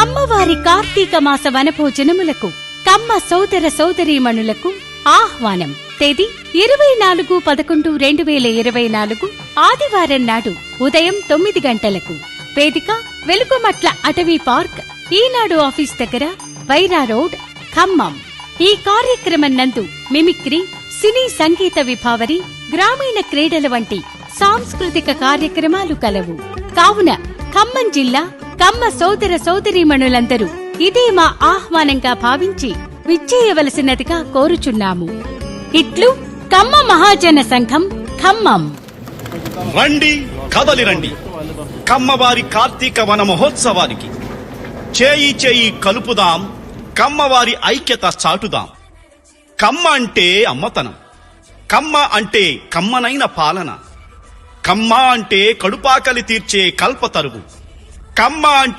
కమ్మవారి కార్తీక మాస వనభోజనములకు కమ్మ సోదర సోదరీమణులకు ఆహ్వానం. తేదీ 24/11/2024 ఆదివారం నాడు ఉదయం 9 గంటలకు. వేదిక వెలుగుమట్ల అటవీ పార్క్, ఈనాడు ఆఫీస్ దగ్గర, వైరా రోడ్, ఖమ్మం. ఈ కార్యక్రమం నందు మిమిక్రీ, సినీ సంగీత విభావరి, గ్రామీణ క్రీడల వంటి సాంస్కృతిక కార్యక్రమాలు కలవు. కావున ఖమ్మం జిల్లా కమ్మ సోదర సోదరీమణులందరూ ఇదే మా ఆహ్వానంగా భావించి విచ్చేయవలసినదిగా కోరుచున్నాము. ఇట్లు కమ్మ మహాజన సంఘం, ఖమ్మం. రండి, కదలి రండి, కమ్మవారి కార్తీక వన మహోత్సవానికి చేయి చేయి కలుపుదాం, కమ్మవారి ఐక్యత చాటుదాం. కమ్మ అంటే అమ్మతనం, కమ్మ అంటే కమ్మనైన పాలన, కమ్మ అంటే కడుపాకలి తీర్చే కల్పతరువు, కమ్మ అంటే